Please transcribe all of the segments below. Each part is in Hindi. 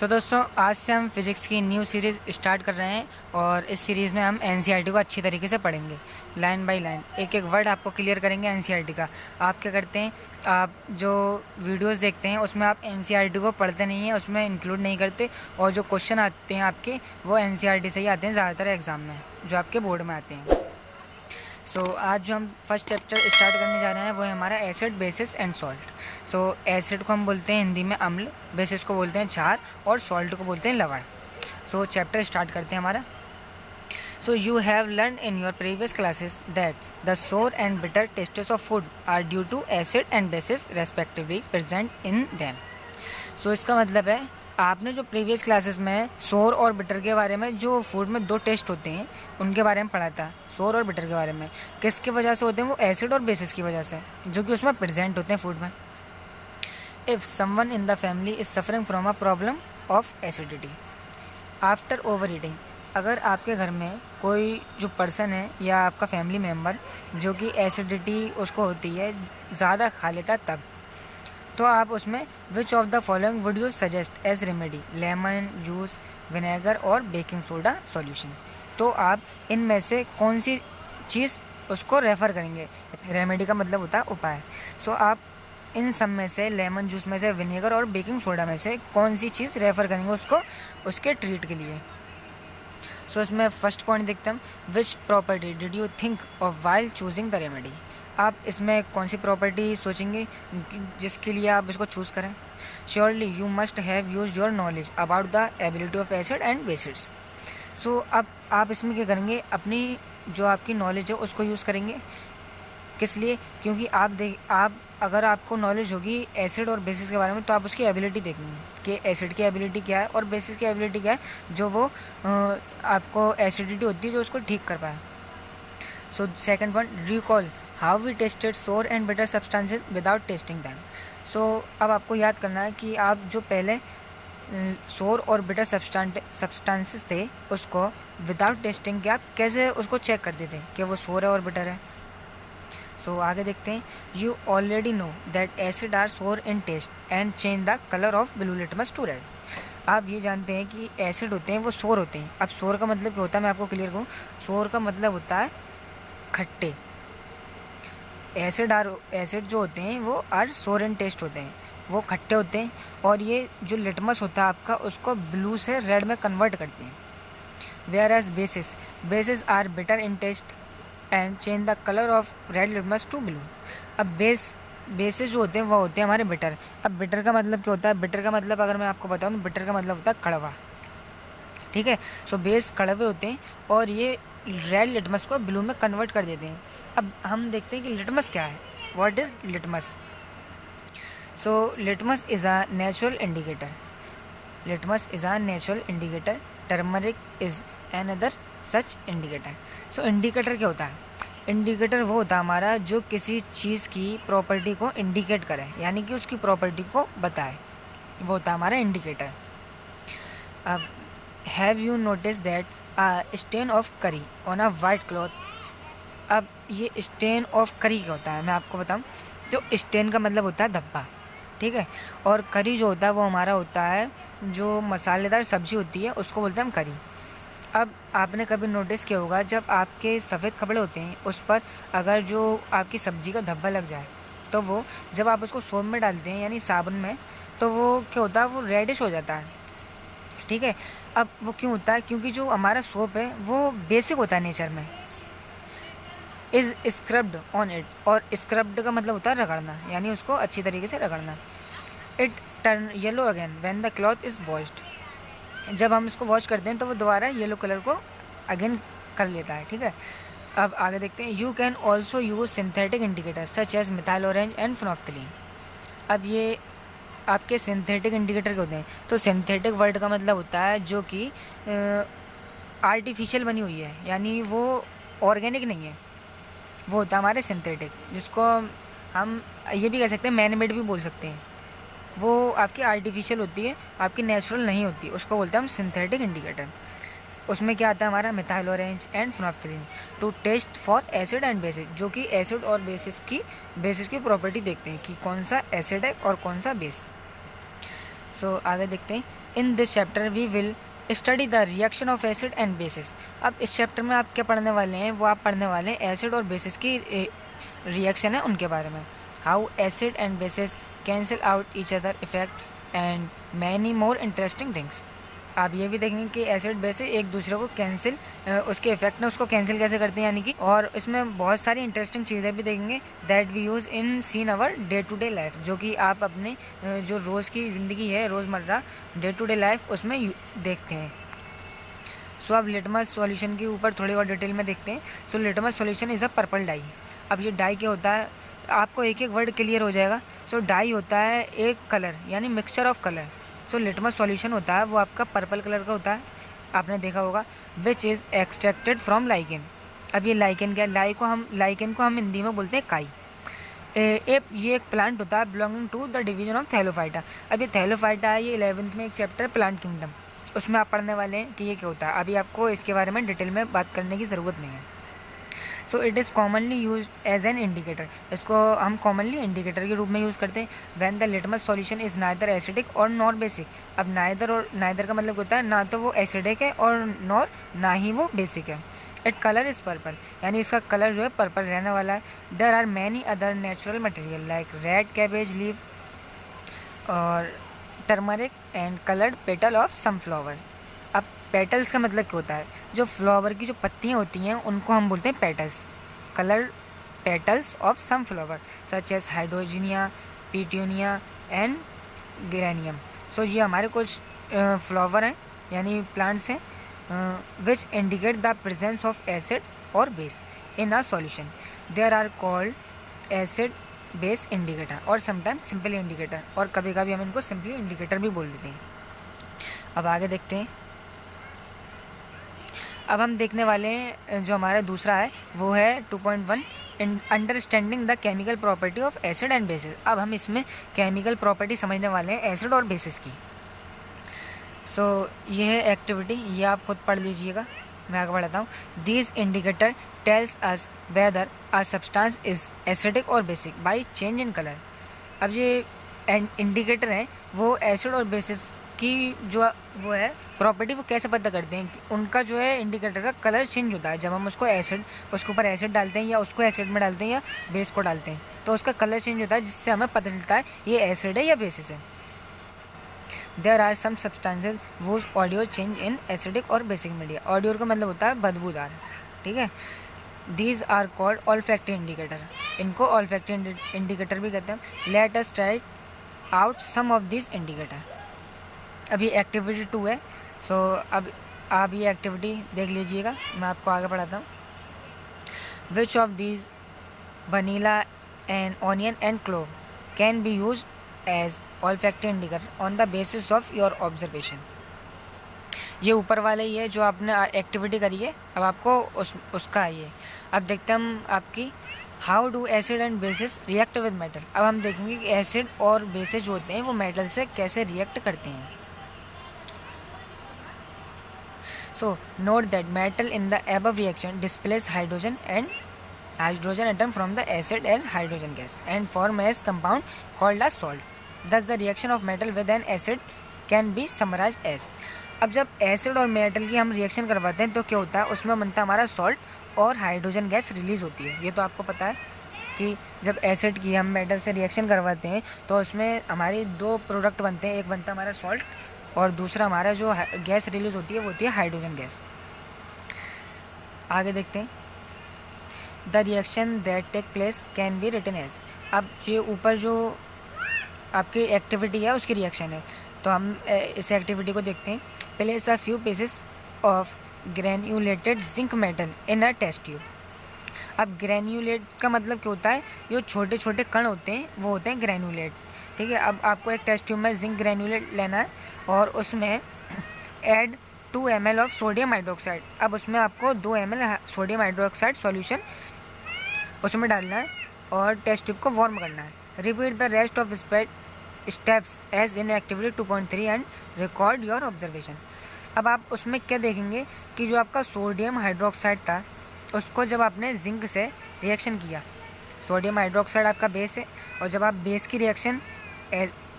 दोस्तों, आज से हम फिज़िक्स की न्यू सीरीज़ स्टार्ट कर रहे हैं और इस सीरीज़ में हम एनसीईआरटी को अच्छी तरीके से पढ़ेंगे। लाइन बाय लाइन एक एक वर्ड आपको क्लियर करेंगे एनसीईआरटी का। आप क्या करते हैं, आप जो वीडियोस देखते हैं उसमें आप एनसीईआरटी को पढ़ते नहीं हैं, उसमें इंक्लूड नहीं करते, और जो क्वेश्चन आते हैं आपके वो एनसीईआरटी से ही आते हैं ज़्यादातर एग्ज़ाम में, जो आपके बोर्ड में आते हैं। आज जो हम फर्स्ट चैप्टर स्टार्ट करने जा रहे हैं वो है हमारा acid, basis and salt. Acid को हम बोलते हैं हिंदी में अम्ल, बेसिस को बोलते हैं क्षार और सॉल्ट को बोलते हैं लवण। चैप्टर स्टार्ट करते हैं हमारा। You have learned in your previous classes that the sour and bitter tastes of food are due to acid and bases respectively present in them. इसका मतलब है, आपने जो प्रीवियस क्लासेस में सोर और बिटर के बारे में, जो फूड में दो टेस्ट होते हैं उनके बारे में पढ़ा था। सोर और बिटर के बारे में किसकी वजह से होते हैं, वो एसिड और बेसिस की वजह से, जो कि उसमें प्रेजेंट होते हैं फूड में। If someone in the family is suffering from a problem of acidity after over eating, अगर आपके घर में कोई जो पर्सन है या आपका फैमिली मेम्बर जो कि एसिडिटी उसको होती है, ज़्यादा खा लेता है तब, तो आप उसमें which of the following would you suggest as remedy, lemon juice, vinegar और बेकिंग सोडा सॉल्यूशन। तो आप इनमें से कौन सी चीज़ उसको रेफ़र करेंगे। रेमेडी का मतलब होता है उपाय। आप इन सब में से, लेमन जूस में से, विनेगर और बेकिंग सोडा में से कौन सी चीज़ रेफ़र करेंगे उसको, उसके ट्रीट के लिए। इसमें फर्स्ट पॉइंट देखते हैं, which property did you think of while choosing the remedy. आप इसमें कौन सी प्रॉपर्टी सोचेंगे जिसके लिए आप इसको चूज़ करें। Surely you must have use your knowledge about the ability of acid and bases. अब आप इसमें क्या करेंगे, अपनी जो आपकी नॉलेज है उसको यूज़ करेंगे। किस लिए? क्योंकि आप अगर आपको नॉलेज होगी एसिड और बेसिस के बारे में, तो आप उसकी एबिलिटी देखेंगे कि एसिड की एबिलिटी क्या है और बेसिस की एबिलिटी क्या है, जो वो आपको एसिडिटी होती है जो उसको ठीक कर पाए। Second point, recall how we tested sour and bitter substances without testing them. अब आपको याद करना है कि आप जो पहले सोर और बिटर सब्सटेंसेस थे उसको विदाउट टेस्टिंग के आप कैसे उसको चेक करते थे कि वो सोर है और बिटर है। आगे देखते हैं, you already know that acid are sour in test and change the colour of blue litmus to red. आप ये जानते हैं कि एसिड होते हैं वो सोर होते हैं। अब सोर का मतलब क्या होता है, मैं आपको क्लियर करूँ। सोर का मतलब होता है खट्टे। एसिड जो होते हैं वो आर सोर इन टेस्ट होते हैं, वो खट्टे होते हैं, और ये जो लिटमस होता है आपका, उसको ब्लू से रेड में कन्वर्ट करते हैं। Whereas bases are bitter in test and change the colour of red litmus to blue. अब बेसिस जो होते हैं वो होते हैं हमारे बिटर। अब बिटर का मतलब क्या होता है, बिटर का मतलब अगर मैं आपको बताऊँ तो बिटर का मतलब होता है कड़वा। ठीक है, बेस कड़वे होते हैं और ये रेड लिटमस को ब्लू में कन्वर्ट कर देते हैं। अब हम देखते हैं कि लिटमस क्या है, what is litmus. Litmus is a natural indicator. Turmeric is another such indicator. Indicator क्या होता है? इंडिकेटर वो होता है हमारा जो किसी चीज़ की प्रॉपर्टी को इंडिकेट करे, यानी कि उसकी प्रॉपर्टी को बताए, वो होता है हमारा इंडिकेटर। अब have you notice that stain of curry on a white cloth. अब ये स्टेन ऑफ करी क्या होता है, मैं आपको बताऊँ। तो स्टेन का मतलब होता है धब्बा, ठीक है, और करी जो होता है वो हमारा होता है जो मसालेदार सब्जी होती है, उसको बोलते हैं हम करी। अब आपने कभी नोटिस किया होगा, जब आपके सफ़ेद कपड़े होते हैं उस पर अगर जो आपकी सब्ज़ी का धब्बा लग जाए, तो वो जब आप उसको सोप में डालते हैं यानी साबुन में, तो वो क्या होता है, वो रेडिश हो जाता है। ठीक है, अब वो क्यों होता है? क्योंकि जो हमारा सोप है वो बेसिक होता है नेचर में। इज़ स्क्रब्ड ऑन इट, और स्क्रब्ड का मतलब होता है रगड़ना, यानी उसको अच्छी तरीके से रगड़ना। It turn yellow again when the cloth is washed. जब हम इसको वॉश करते हैं तो वो दोबारा येलो कलर को अगेन कर लेता है। ठीक है, अब आगे देखते हैं, you can also use synthetic indicator such as methyl orange and phenolphthalein. अब ये आपके सिंथेटिक इंडिकेटर के होते हैं। तो सिंथेटिक वर्ड का मतलब होता है जो कि आर्टिफिशियल बनी हुई है, यानी वो ऑर्गेनिक नहीं है, वो होता है हमारे सिंथेटिक, जिसको हम ये भी कह सकते हैं मैन मेड भी बोल सकते हैं। वो आपकी आर्टिफिशियल होती है, आपकी नेचुरल नहीं होती, उसको बोलते हैं हम सिंथेटिक इंडिकेटर। उसमें क्या आता है हमारा methyl orange and phenolphthalein to test for acid and bases, जो कि एसिड और बेसिस की प्रॉपर्टी देखते हैं कि कौन सा एसिड है और कौन सा बेस। सो आगे देखते हैं। In this chapter we will study the reaction of acid and bases. अब इस चैप्टर में आप क्या पढ़ने वाले हैं, वो आप पढ़ने वाले हैं एसिड और बेसिस की रिएक्शन है उनके बारे में। How acid and basis cancel out each other effect and many more interesting things. आप ये भी देखेंगे कि एसिड बेस एक दूसरे को कैंसिल, उसके इफेक्ट ने उसको कैंसिल कैसे करते हैं यानी कि, और इसमें बहुत सारी इंटरेस्टिंग चीज़ें भी देखेंगे that we use in seen our day to day life, जो कि आप अपने जो रोज़ की ज़िंदगी है, रोज़मर्रा डे टू डे लाइफ उसमें देखते हैं। सो अब लिटमस सॉल्यूशन के ऊपर थोड़ी और डिटेल में देखते हैं। So litmus solution is a purple dye. अब ये डाई क्या होता है, आपको एक एक वर्ड क्लियर हो जाएगा। सो डाई होता है एक कलर यानी mixture of colour. So litmus solution होता है वो आपका पर्पल कलर का होता है, आपने देखा होगा, which is extracted from lichen. अब ये लाइकेन क्या है, लाइकेन को हम हिंदी में बोलते हैं काई। ये एक प्लांट होता है belonging to the division of thallophyta. अब ये थैलोफाइटा है, ये 11th में एक चैप्टर प्लांट किंगडम, उसमें आप पढ़ने वाले हैं कि ये क्या होता है। अभी आपको इसके बारे में डिटेल में बात करने की ज़रूरत नहीं है। So it is commonly use as an indicator. इसको हम कॉमनली इंडिकेटर के रूप में यूज़ करते हैं। When the litmus solution is neither acidic और नॉर बेसिक। अब नाइदर का मतलब होता है ना तो वो एसिडिक है और नॉर ना ही वो बेसिक है। इट कलर इज़ पर्पल, यानी इसका कलर जो है पर्पल रहने वाला है। There are many other natural material like red cabbage leave और turmeric and coloured petal of sunflower. अब पेटल्स का मतलब क्या होता है, जो फ्लावर की जो पत्तियाँ होती हैं उनको हम बोलते हैं petals. Coloured petals of sunflower such as hydrangea, petunia and geranium. So ये हमारे कुछ फ्लावर हैं यानी प्लांट्स हैं which indicate the presence of acid और base in a solution. There are called acid base indicator और समटाइम्स सिंपल इंडिकेटर, और कभी कभी हम इनको सिंपली इंडिकेटर भी बोल देते हैं। अब आगे देखते हैं। अब हम देखने वाले हैं जो हमारा दूसरा है वो है 2.1 understanding the chemical property of acid and bases. अब हम इसमें केमिकल प्रॉपर्टी समझने वाले हैं एसिड और बेसिस की। सो ये है एक्टिविटी, ये आप खुद पढ़ लीजिएगा, मैं आगे बढ़ाता हूँ। This indicator tells us whether a substance is acidic और basic by change in colour. अब ये इंडिकेटर है वो एसिड और बेसिस की जो वो है प्रॉपर्टी वो कैसे पता करते हैं कि उनका जो है इंडिकेटर का कलर चेंज होता है जब हम उसके ऊपर एसिड डालते हैं या उसको एसिड में डालते हैं या बेस को डालते हैं, तो उसका कलर चेंज होता है जिससे हमें पता चलता है ये एसिड है या बेसिस है। देयर आर सम सब्सटेंसेज वो ऑडियो चेंज इन एसिडिक और बेसिक मीडिया। ऑडियो का मतलब होता है बदबूदार, ठीक है। These are called olfactory indicator, इनको ऑल्फैक्टरी इंडिकेटर भी कहते हैं। Let us try out some of this indicator. अभी एक्टिविटी 2 है। सो अब आप ये एक्टिविटी देख लीजिएगा, मैं आपको आगे पढ़ाता हूँ। Which of these vanilla and onion and clove can be use as olfactory indicator on the basis of your observation. ये ऊपर वाले ही है जो आपने एक्टिविटी करी है, अब आपको उसका आइए। अब देखते हैं हम आपकी how do acid and basis react with metal. अब हम देखेंगे कि एसिड और बेसिस जो होते हैं वो मेटल से कैसे रिएक्ट करते हैं। So note that metal in the above reaction displays hydrogen atom from the acid as hydrogen gas and form as compound called as salt. Thus the reaction of metal with an acid can be summarized as। अब जब एसिड और मेटल की हम रिएक्शन करवाते हैं तो क्या होता है, उसमें बनता है हमारा सॉल्ट और हाइड्रोजन गैस रिलीज होती है। ये तो आपको पता है कि जब एसिड की हम मेटल से रिएक्शन करवाते हैं तो उसमें हमारी 2 प्रोडक्ट बनते हैं, एक बनता है हमारा सॉल्ट और दूसरा हमारा जो गैस रिलीज होती है वो होती है हाइड्रोजन गैस। आगे देखते हैं। The reaction that take place can be written as. अब ये ऊपर जो आपकी एक्टिविटी है उसकी रिएक्शन है, तो हम इस एक्टिविटी को देखते हैं। Place a few pieces of granulated zinc metal in a test tube. अब ग्रेन्यूलेट का मतलब क्या होता है, जो छोटे छोटे कण होते हैं वो होते हैं ग्रेन्यूलेट, ठीक है। अब आपको एक टेस्ट ट्यूब में जिंक ग्रेन्यूलेट लेना है और उसमें add 2 ml of sodium hydroxide. अब उसमें आपको 2 ml सोडियम हाइड्रोक्साइड सॉल्यूशन उसमें डालना है और टेस्ट ट्यूब को वार्म करना है। Repeat the rest of steps as in activity 2.3 and record your observation. अब आप उसमें क्या देखेंगे कि जो आपका सोडियम हाइड्रोक्साइड था उसको जब आपने जिंक से रिएक्शन किया, सोडियम हाइड्रोक्साइड आपका बेस है, और जब आप बेस की रिएक्शन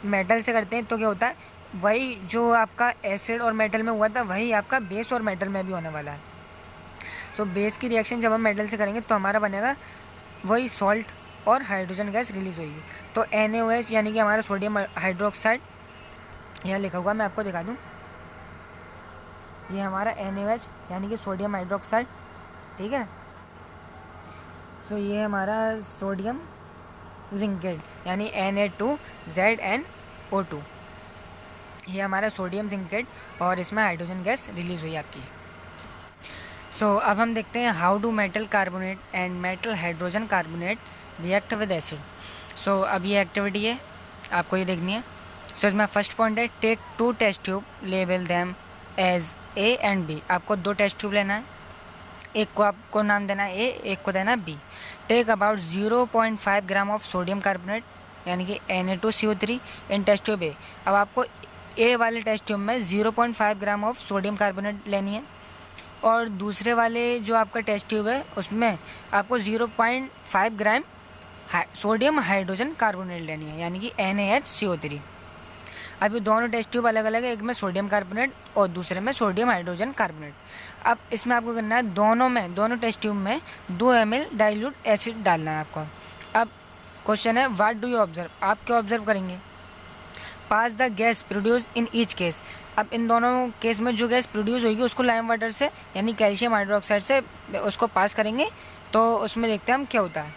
मेटल से करते हैं तो क्या होता है, वही जो आपका एसिड और मेटल में हुआ था वही आपका बेस और मेटल में भी होने वाला है। सो बेस की रिएक्शन जब हम मेटल से करेंगे तो हमारा बनेगा वही सॉल्ट और हाइड्रोजन गैस रिलीज होगी। तो NaOH यानी कि हमारा सोडियम हाइड्रोक्साइड यहाँ लिखा हुआ, मैं आपको दिखा दूँ। ये हमारा NaOH यानी कि सोडियम हाइड्रोक्साइड, ठीक है। सो ये हमारा सोडियम जिंकेट यानी Na2ZnO2, ये हमारा सोडियम जिंकेट और इसमें हाइड्रोजन गैस रिलीज हुई आपकी। सो अब हम देखते हैं how do metal carbonate and metal hydrogen carbonate react with acid. So अब ये एक्टिविटी है, आपको ये देखनी है। सो इसमें फर्स्ट पॉइंट है, take 2 test tube, label them as A and B। आपको 2 टेस्ट ट्यूब लेना है, एक को आपको नाम देना है A, एक को देना है B। Take about 0.5 gram of sodium carbonate यानी कि Na2CO3 in test tube A। अब आपको A वाले टेस्ट ट्यूब में 0.5 ग्राम ऑफ सोडियम कार्बोनेट लेनी है और दूसरे वाले जो आपका टेस्ट ट्यूब है उसमें आपको 0.5 ग्राम सोडियम हाइड्रोजन कार्बोनेट लेनी है यानी कि NaHCO3। अब ये दोनों टेस्ट ट्यूब अलग अलग है, एक में सोडियम कार्बोनेट और दूसरे में सोडियम हाइड्रोजन कार्बोनेट। अब इसमें आपको करना है दोनों टेस्ट ट्यूब में 2 ml डाइल्यूट एसिड डालना है आपको। अब क्वेश्चन है, व्हाट डू यू ऑब्जर्व, आप क्या ऑब्जर्व करेंगे। Pass the gas produce in each case. अब इन दोनों केस में जो गैस प्रोड्यूस होगी उसको लाइम वाटर से यानी कैल्शियम हाइड्रोक्साइड से उसको पास करेंगे, तो उसमें देखते हैं हम क्या होता है।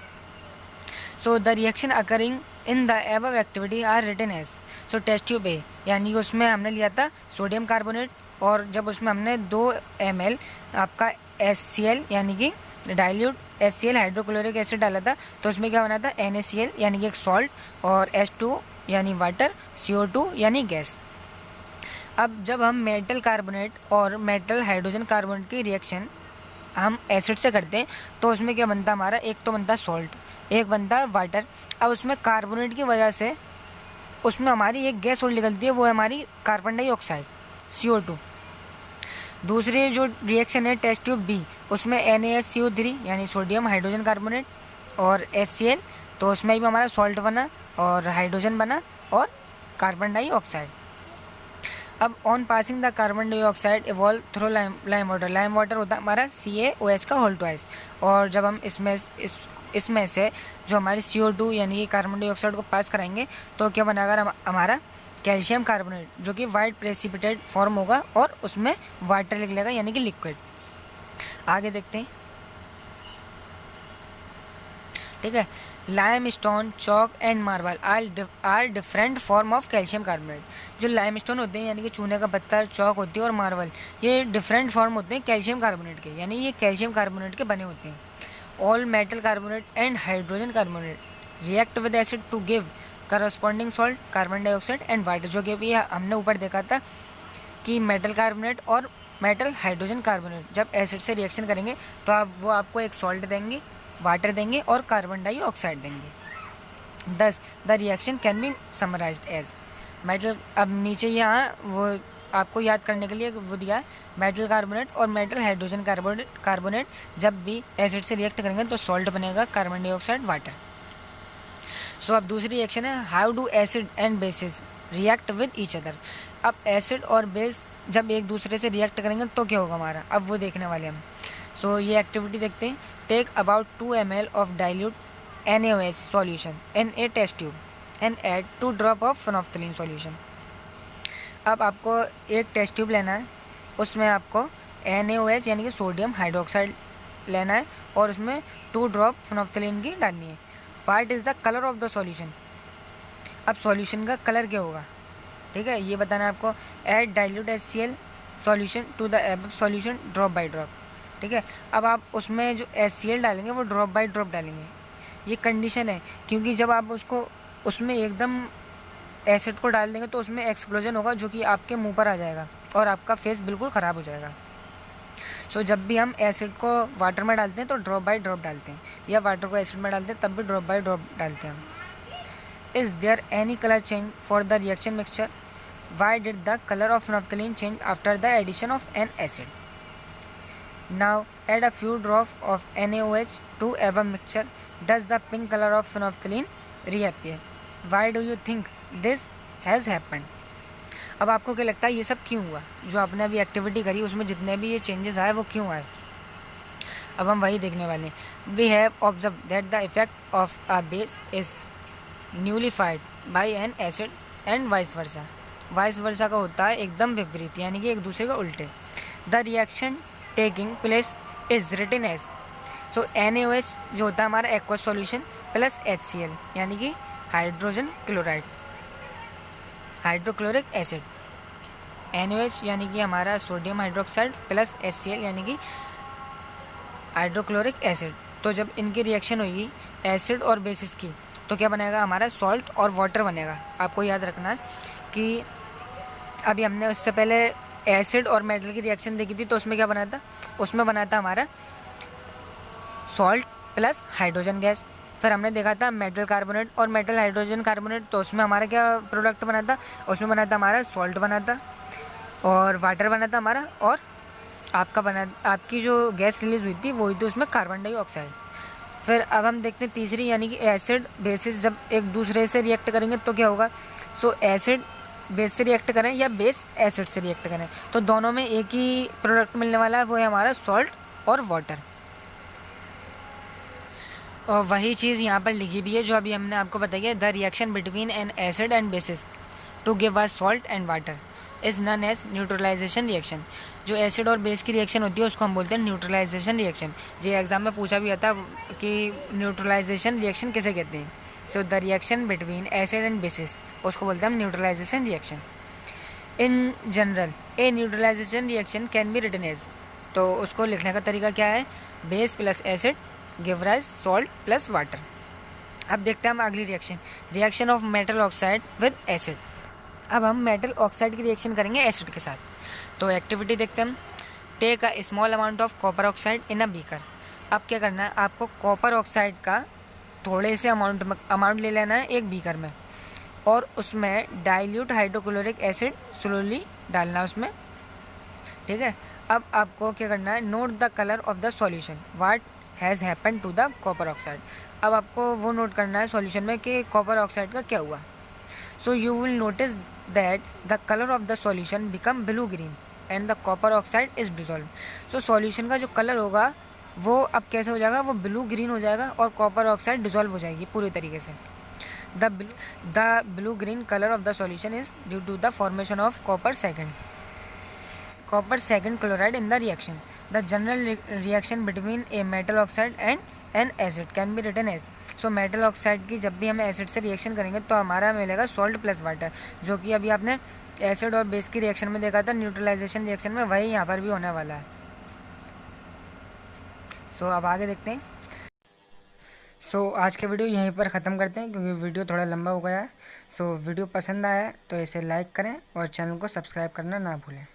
So the reaction occurring in the above activity are written as. So test tube A यानी उसमें हमने लिया था सोडियम कार्बोनेट और जब उसमें हमने 2 ml आपका HCl यानी कि डाइल्यूट HCl हाइड्रोक्लोरिक एसिड डाला था, तो उसमें क्या बना था NaCl यानी कि एक सॉल्ट और H2 यानी वाटर, CO2 यानी गैस। अब जब हम मेटल कार्बोनेट और मेटल हाइड्रोजन कार्बोनेट की रिएक्शन हम एसिड से करते हैं तो उसमें क्या बनता है हमारा, एक तो बनता है सॉल्ट, एक बनता है वाटर। अब उसमें कार्बोनेट की वजह से उसमें हमारी एक गैस और निकलती है, वो है हमारी कार्बन डाइऑक्साइड CO2। दूसरी जो रिएक्शन है टेस्ट ट्यूब B, उसमें NaHCO3 यानी सोडियम हाइड्रोजन कार्बोनेट और HCl, तो उसमें भी हमारा सॉल्ट बना और हाइड्रोजन बना और कार्बन डाइऑक्साइड। अब on passing the carbon dioxide evolve through lime water. Lime water होता है हमारा CaOH का होल ट्वाइस, और जब हम इसमें से जो हमारी CO2 यानी कि कार्बन डाइऑक्साइड को पास कराएंगे तो क्या बनेगा हमारा कैल्शियम कार्बोनेट, जो कि वाइट प्रेसिपिटेट फॉर्म होगा और उसमें वाटर निकलेगा यानी कि लिक्विड। आगे देखते हैं, ठीक है। Limestone, chalk and marble are different form of calcium carbonate. जो लाइम स्टोन होते हैं यानी कि चूने का पत्थर, चौक होती है और मार्बल, ये डिफरेंट फॉर्म होते हैं कैल्शियम कार्बोनेट के, यानी ये कैल्शियम कार्बोनेट के बने होते हैं। All metal carbonate and hydrogen carbonate react with acid to give corresponding salt, carbon dioxide and water. जो कि अभी हमने ऊपर देखा था कि मेटल कार्बोनेट और मेटल हाइड्रोजन कार्बोनेट जब एसिड से रिएक्शन करेंगे तो वो आपको एक सॉल्ट देंगे, वाटर देंगे और कार्बन डाइऑक्साइड देंगे। Thus the reaction can be summarised as metal. अब नीचे यहाँ वो आपको याद करने के लिए वो दिया है, मेटल कार्बोनेट और मेटल हाइड्रोजन कार्बोनेट जब भी एसिड से रिएक्ट करेंगे तो सॉल्ट बनेगा, कार्बन डाइऑक्साइड, वाटर। सो अब दूसरी रिएक्शन है, how do acid and basis react with each other. अब एसिड और बेस जब एक दूसरे से रिएक्ट करेंगे तो क्या होगा हमारा, अब वो देखने वाले हम। सो ये एक्टिविटी देखते हैं। Take about 2 ml of dilute NaOH solution in a test tube and add 2 drop of phenolphthalein solution. अब आपको एक टेस्ट ट्यूब लेना है, उसमें आपको NaOH यानी कि सोडियम हाइड्रोक्साइड लेना है और उसमें 2 ड्रॉप फेनोल्फथलीन की डालनी है। What is the colour of the solution. अब सॉल्यूशन का कलर क्या होगा, ठीक है, ये बताना है आपको। Add dilute HCl solution to the above solution drop by drop, ठीक है। अब आप उसमें जो HCl डालेंगे वो ड्रॉप बाय ड्रॉप डालेंगे। ये कंडीशन है क्योंकि जब आप उसको उसमें एकदम एसिड को डाल देंगे तो उसमें एक्सप्लोजन होगा जो कि आपके मुंह पर आ जाएगा और आपका फेस बिल्कुल ख़राब हो जाएगा। सो जब भी हम एसिड को वाटर में डालते हैं तो ड्रॉप बाय ड्रॉप डालते हैं, या वाटर को एसिड में डालते हैं तब भी ड्रॉप बाय ड्रॉप डालते हैं हम। Is there any colour change for the reaction mixture. Why did the colour of phenolphthalein change after the addition of an acid. Now add a few drop of NaOH to above mixture. Does the pink color of phenolphthalein reappear? Why do you think this has happened? अब आपको क्या लगता है ये सब क्यों हुआ? जो आपने अभी एक्टिविटी करी उसमें जितने भी ये चेंजेस आए वो क्यों आए? अब हम वही देखने वाले हैं। We have observe that the effect of a base is nullified by an acid and vice versa. Vice versa का होता है एकदम विपरीत, यानी कि एक दूसरे का उल्टे। The reaction taking place is written as, so NaOH जो होता है हमारा एक्वस सॉल्यूशन प्लस HCl यानी कि hydrogen chloride, hydrochloric acid. NaOH यानी कि हमारा सोडियम हाइड्रोक्साइड प्लस HCl यानी कि हाइड्रोक्लोरिक एसिड। तो जब इनकी रिएक्शन होगी एसिड और बेसिस की, तो क्या बनेगा हमारा सॉल्ट और वाटर बनेगा। आपको याद रखना कि अभी हमने उससे पहले एसिड और मेटल की रिएक्शन देखी थी, तो उसमें क्या बना था? उसमें बना था हमारा सॉल्ट प्लस हाइड्रोजन गैस। फिर हमने देखा था मेटल कार्बोनेट और मेटल हाइड्रोजन कार्बोनेट, तो उसमें हमारा क्या प्रोडक्ट बना था? उसमें बना था हमारा सॉल्ट बना था और वाटर बना था हमारा, और आपकी जो गैस रिलीज हुई थी वो हुई थी उसमें कार्बन डाइऑक्साइड। फिर अब हम देखते हैं तीसरी, यानी कि एसिड बेसिस जब एक दूसरे से रिएक्ट करेंगे तो क्या होगा? सो एसिड बेस से रिएक्ट करें या बेस एसिड से रिएक्ट करें, तो दोनों में एक ही प्रोडक्ट मिलने वाला है, वो है हमारा सॉल्ट और वाटर। और वही चीज़ यहाँ पर लिखी भी है जो अभी हमने आपको बताई है। The reaction between an acid and bases to give us salt and water is known as neutralisation reaction. जो एसिड और बेस की रिएक्शन होती है उसको हम बोलते हैं न्यूट्रलाइजेशन रिएक्शन। ये एग्जाम में पूछा भी जाता कि न्यूट्रलाइजेशन रिएक्शन किसे कहते हैं। So the reaction between acid and bases उसको बोलते हैं हम neutralisation reaction. In general a neutralisation reaction can be written as, तो उसको लिखने का तरीका क्या है? Base plus acid give rise salt plus water. अब देखते हैं हम अगली reaction, reaction of metal oxide with acid. अब हम मेटल ऑक्साइड की रिएक्शन करेंगे एसिड के साथ। तो एक्टिविटी देखते हैं हम। Take a small amount of copper oxide in a beaker. अब क्या करना है? आपको कॉपर ऑक्साइड का थोड़े से अमाउंट ले लेना है एक बीकर में, और उसमें डाइल्यूट हाइड्रोक्लोरिक एसिड स्लोली डालना है उसमें, ठीक है। अब आपको क्या करना है? Note the colour of the solution what has happen to the copper oxide. अब आपको वो नोट करना है सॉल्यूशन में कि कॉपर ऑक्साइड का क्या हुआ। So you will notice that the colour of the solution become blue green and the copper oxide is dissolve. So solution का जो कलर होगा वो अब कैसे हो जाएगा? वो ब्लू ग्रीन हो जाएगा और कॉपर ऑक्साइड डिजॉल्व हो जाएगी पूरी तरीके से। The blue green colour of the solution is due to the formation of copper second chloride in the reaction. The general reaction between a metal oxide and an acid can be written as, so metal oxide की जब भी हम एसिड से रिएक्शन करेंगे तो हमारा मिलेगा सॉल्ट प्लस वाटर, जो कि अभी आपने एसिड और बेस की रिएक्शन में देखा था न्यूट्रलाइजेशन रिएक्शन में, वही यहाँ पर भी होने वाला है। सो अब आगे देखते हैं। सो आज के वीडियो यहीं पर ख़त्म करते हैं क्योंकि वीडियो थोड़ा लंबा हो गया है। सो वीडियो पसंद आया तो इसे लाइक करें और चैनल को सब्सक्राइब करना ना भूलें।